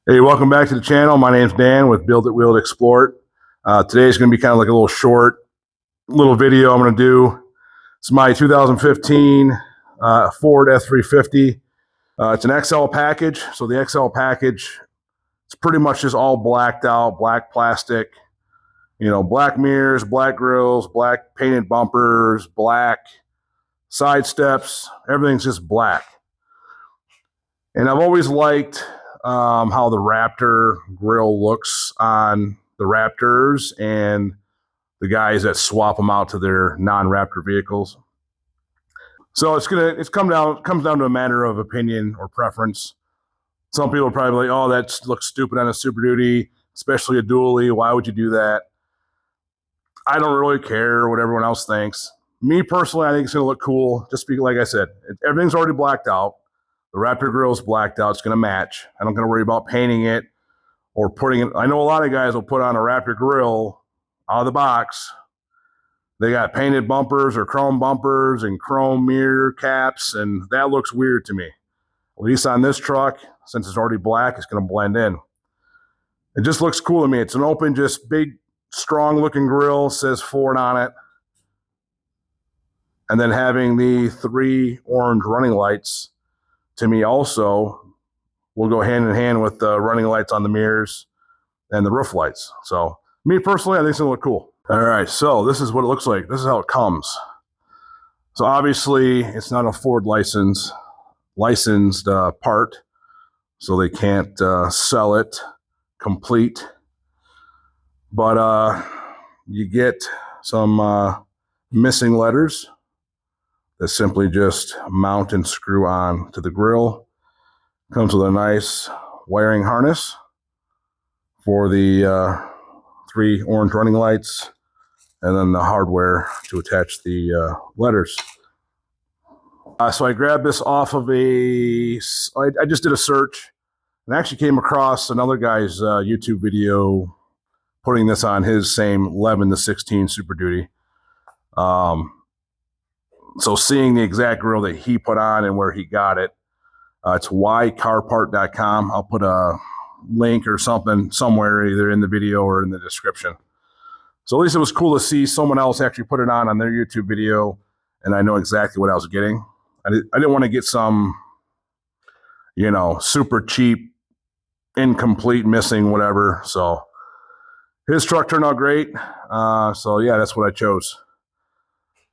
Hey, welcome back to the channel. My name's Dan with Build It, Wheel It, Explore It. Today's going to be kind of like a little short little video I'm going to do. It's my 2015 Ford F-350. It's an XL package. So the XL package, it's pretty much just all blacked out, black plastic, black mirrors, black grills, black painted bumpers, black side steps. Everything's just black. And I've always liked how the Raptor Grille looks on the Raptors and the guys that swap them out to their non-Raptor vehicles. So comes down to a matter of opinion or preference. Some people are probably like, "Oh, that looks stupid on a Super Duty, especially a dually. Why would you do that?" I don't really care what everyone else thinks. Me personally, I think it's going to look cool. Just because, like I said, everything's already blacked out. The Raptor Grille is blacked out. It's going to match. I don't got to worry about painting it or putting it. I know a lot of guys will put on a Raptor Grille out of the box. They got painted bumpers or chrome bumpers and chrome mirror caps, and that looks weird to me. At least on this truck, since it's already black, it's going to blend in. It just looks cool to me. It's an open, just big, strong-looking grill, says Ford on it. And then having the 3 orange running lights, to me also, will go hand in hand with the running lights on the mirrors and the roof lights. So, me personally, I think it's going to look cool. All right, so this is what it looks like. This is how it comes. So obviously, it's not a Ford licensed part, so they can't sell it complete. But you get some missing letters that simply just mount and screw on to the grill. Comes with a nice wiring harness for the 3 orange running lights, and then the hardware to attach the letters. So I grabbed this off of I just did a search and actually came across another guy's YouTube video putting this on his same 11 to 16 Super Duty. So seeing the exact grill that he put on and where he got it, it's ycarpart.com. I'll put a link or something somewhere, either in the video or in the description. So at least it was cool to see someone else actually put it on their YouTube video, and I know exactly what I was getting. I didn't want to get some, super cheap, incomplete, missing, whatever. So his truck turned out great. So yeah, that's what I chose.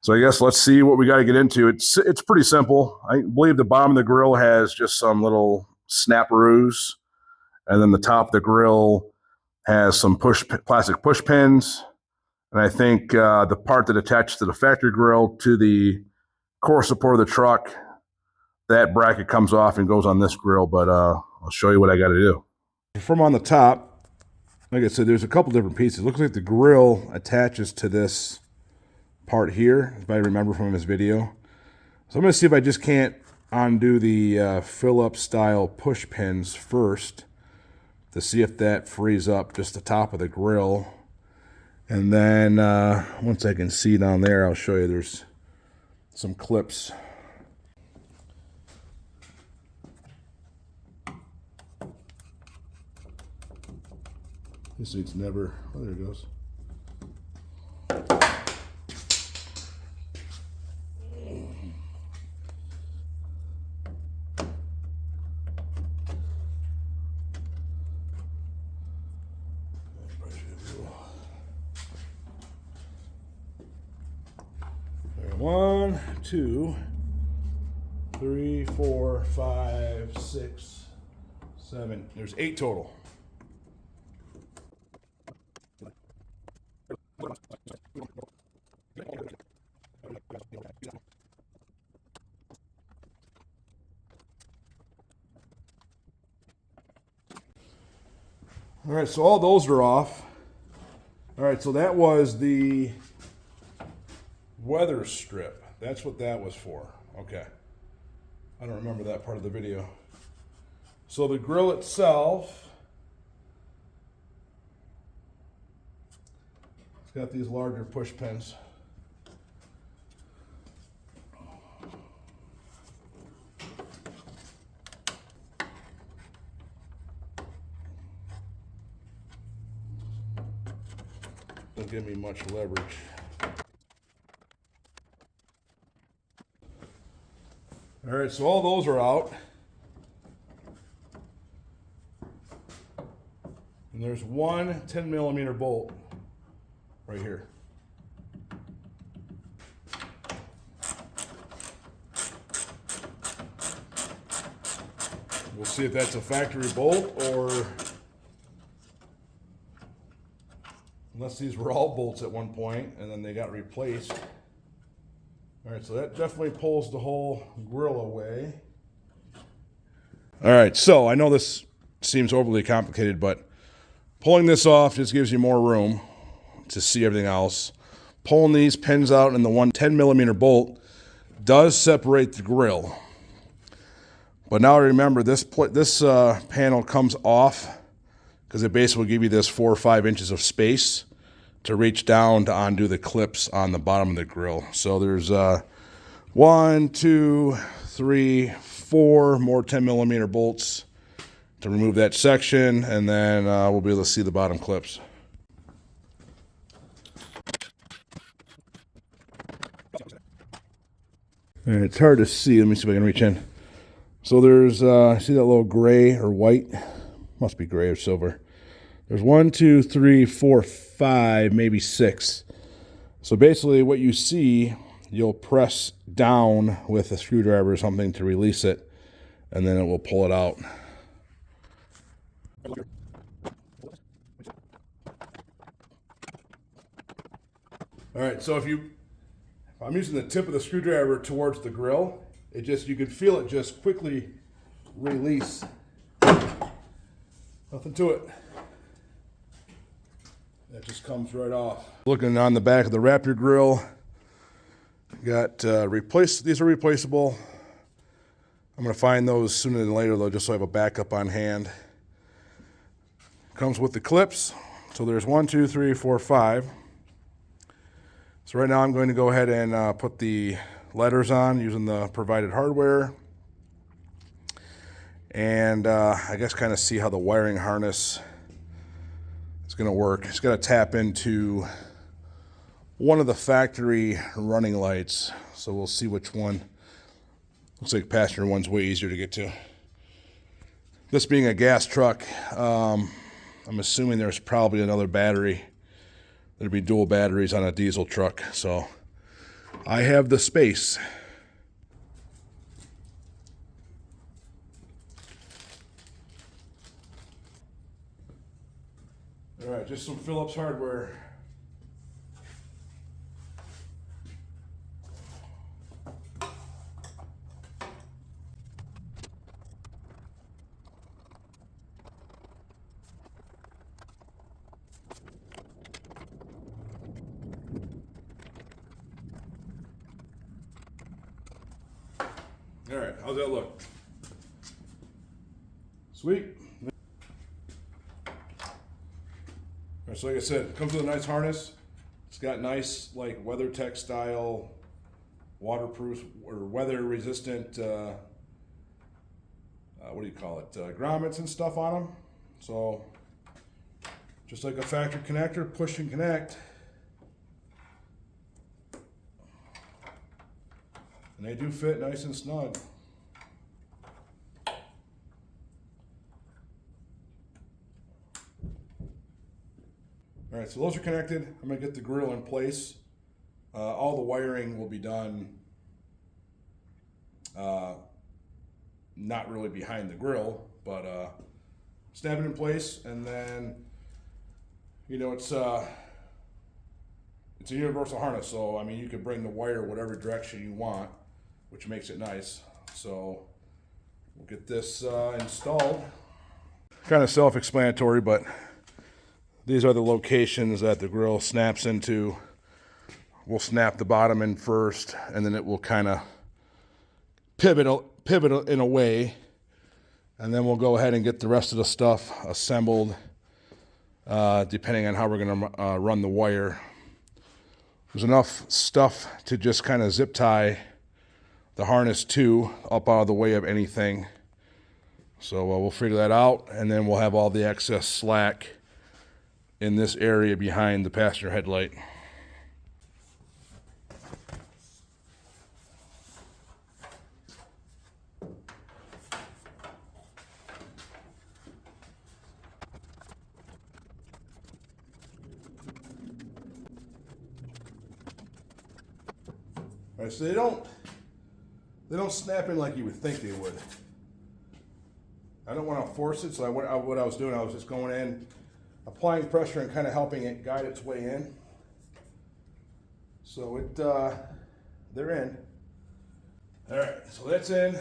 So I guess let's see what we got to get into. It's pretty simple. I believe the bottom of the grill has just some little snaparoos, and then the top of the grill has some plastic push pins. And I think the part that attaches to the factory grill to the core support of the truck, that bracket comes off and goes on this grill. But I'll show you what I got to do. From on the top, like I said, there's a couple different pieces. It looks like the grill attaches to this part here, if I remember from his video. So I'm going to see if I just can't undo the fill-up style push pins first to see if that frees up just the top of the grill. And then once I can see down there, I'll show you there's some clips. This seat's never, oh, there it goes. One, two, 3, 4, 5, 6, 7. There's 8 total. All right, so all those are off. All right, so that was the weather strip. That's what that was for. Okay. I don't remember that part of the video. So the grill itself, it's got these larger push pins. doesn't give me much leverage. All right, so all those are out. And there's one 10mm bolt right here. We'll see if that's a factory bolt or unless these were all bolts at one point and then they got replaced. All right, so that definitely pulls the whole grill away. All right, so I know this seems overly complicated, but pulling this off just gives you more room to see everything else. Pulling these pins out and the one 10mm bolt does separate the grill. But now remember, this panel comes off because it basically will give you this 4 or 5 inches of space to reach down to undo the clips on the bottom of the grill. So there's 1, 2, 3, 4 more 10mm bolts to remove that section, and then we'll be able to see the bottom clips. And it's hard to see. Let me see if I can reach in. So there's, see that little gray or white? Must be gray or silver. There's 1, 2, 3, 4, 5, maybe 6. So basically what you see, you'll press down with a screwdriver or something to release it, and then it will pull it out. All right, so if I'm using the tip of the screwdriver towards the grill, you can feel it just quickly release. Nothing to it. That just comes right off. Looking on the back of the Raptor Grille, got these are replaceable. I'm going to find those sooner than later though, just so I have a backup on hand. Comes with the clips. So there's 1, 2, 3, 4, 5. So right now I'm going to go ahead and put the letters on using the provided hardware. And I guess kind of see how the wiring harness is going to work. It's got to tap into one of the factory running lights. So we'll see which one. Looks like passenger one's way easier to get to. This being a gas truck, I'm assuming there's probably another battery. There'd be dual batteries on a diesel truck. So I have the space. All right, just some Phillips hardware. All right, how's that look? Sweet. All right, so like I said, it comes with a nice harness. It's got nice, like, WeatherTech style, waterproof or weather resistant, what do you call it, grommets and stuff on them. So just like a factory connector, push and connect. And they do fit nice and snug. All right, so those are connected. I'm gonna get the grill in place. All the wiring will be done not really behind the grill, but snap it in place, and then, you know, it's a universal harness, so I mean you could bring the wire whatever direction you want, which makes it nice. So we'll get this installed. Kind of self-explanatory, but these are the locations that the grill snaps into. We'll snap the bottom in first, and then it will kind of pivot in a way, and then we'll go ahead and get the rest of the stuff assembled depending on how we're going to run the wire. There's enough stuff to just kind of zip tie the harness to up out of the way of anything. So we'll figure that out, and then we'll have all the excess slack in this area behind the passenger headlight. All right, so they don't snap in like you would think they would. I don't want to force it, so what I was doing, I was just going in, applying pressure and kind of helping it guide its way in. So they're in. All right, so that's in.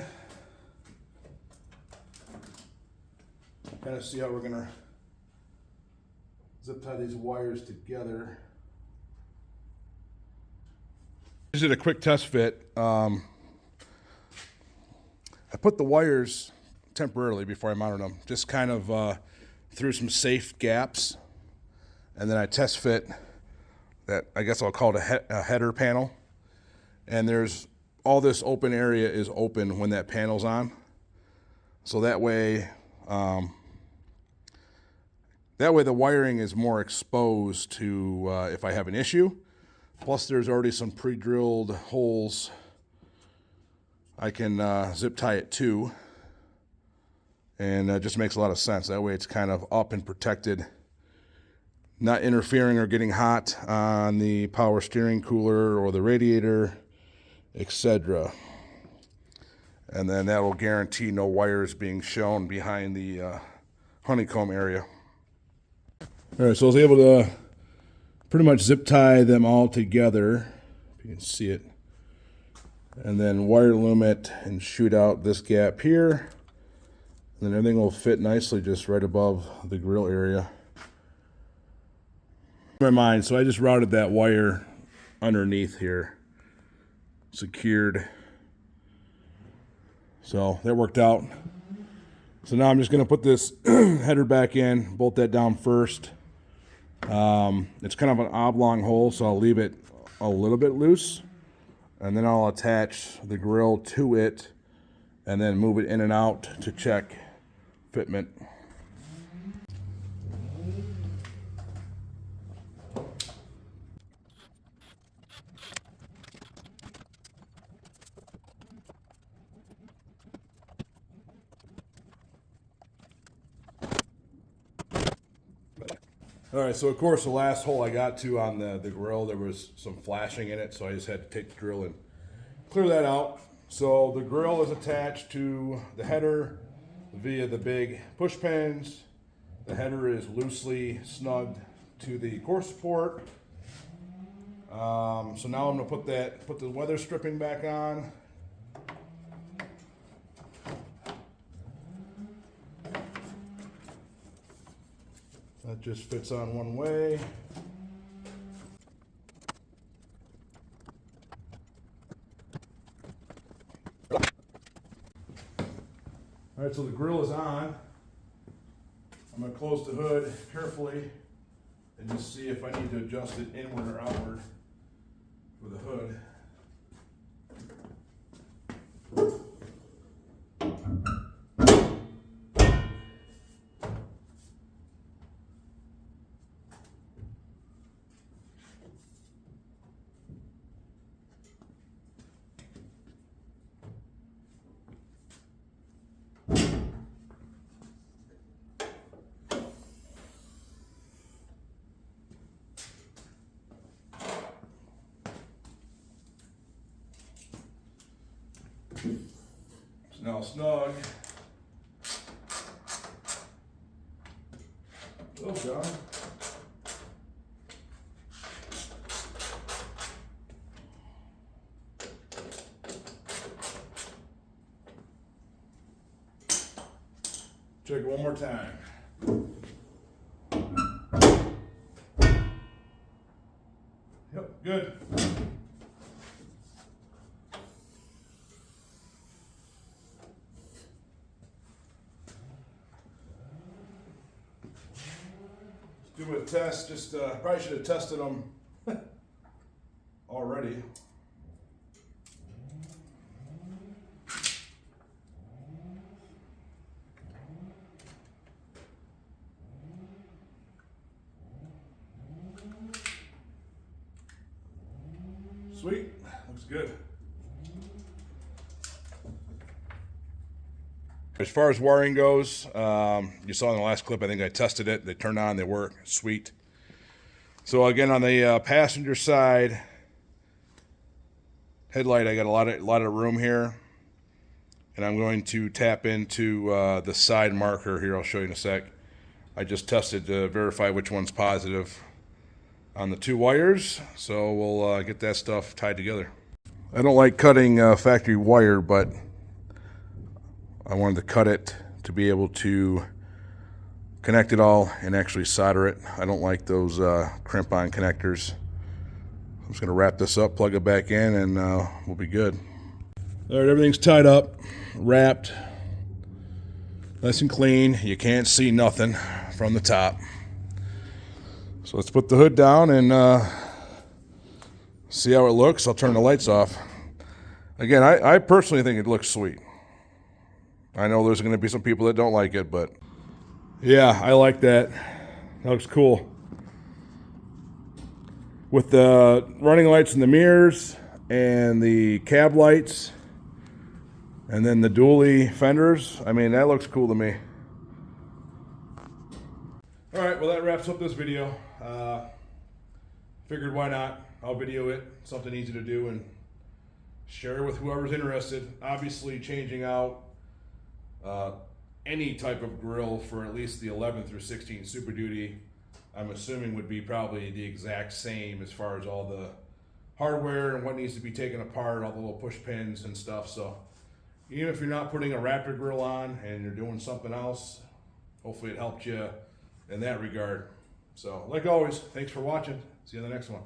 Kind of see how we're gonna zip tie these wires together. Just did a quick test fit. I put the wires temporarily before I mounted them, just kind of through some safe gaps, and then I test fit that, I guess I'll call it a header panel. And there's all this open area is open when that panel's on, so that way the wiring is more exposed to if I have an issue. Plus there's already some pre-drilled holes I can zip tie it to, and that just makes a lot of sense. That way it's kind of up and protected, not interfering or getting hot on the power steering cooler or the radiator, etc. And then that will guarantee no wires being shown behind the honeycomb area. All right, so I was able to pretty much zip tie them all together, if you can see it, and then wire loom it and shoot out this gap here, and then everything will fit nicely just right above the grill area. In my mind, so I just routed that wire underneath here, secured, so that worked out. So now I'm just going to put this header back in, bolt that down first. It's kind of an oblong hole, so I'll leave it a little bit loose, and then I'll attach the grill to it and then move it in and out to check fitment. All right, so of course the last hole I got to on the grill, there was some flashing in it, so I just had to take the drill and clear that out. So the grill is attached to the header via the big push pins. The header is loosely snugged to the core support. So now I'm gonna put the weather stripping back on. That just fits on one way. All right, so the grill is on. I'm going to close the hood carefully and just see if I need to adjust it inward or outward for the hood. It's now snug. Oh, John. Check it one more time. Yep, good. Do a test, just probably should have tested them already. Sweet, looks good. As far as wiring goes, you saw in the last clip, I think I tested it. They turned on, they work, sweet. So again, on the passenger side headlight, I got a lot of room here, and I'm going to tap into the side marker here. I'll show you in a sec. I just tested to verify which one's positive on the 2 wires, so we'll get that stuff tied together. I don't like cutting factory wire, but I wanted to cut it to be able to connect it all and actually solder it. I don't like those crimp-on connectors. I'm just going to wrap this up, plug it back in, and we'll be good. All right, everything's tied up, wrapped, nice and clean. You can't see nothing from the top. So let's put the hood down and see how it looks. I'll turn the lights off. Again, I personally think it looks sweet. I know there's going to be some people that don't like it, but yeah, I like that. That looks cool. With the running lights in the mirrors and the cab lights and then the dually fenders, I mean, that looks cool to me. All right, well, that wraps up this video. Figured why not? I'll video it, something easy to do, and share with whoever's interested. Obviously, changing out any type of grill for at least the 11 through 16 Super Duty, I'm assuming would be probably the exact same as far as all the hardware and what needs to be taken apart, all the little push pins and stuff. So even if you're not putting a Raptor grill on and you're doing something else, hopefully it helped you in that regard. So like always, thanks for watching. See you in the next one.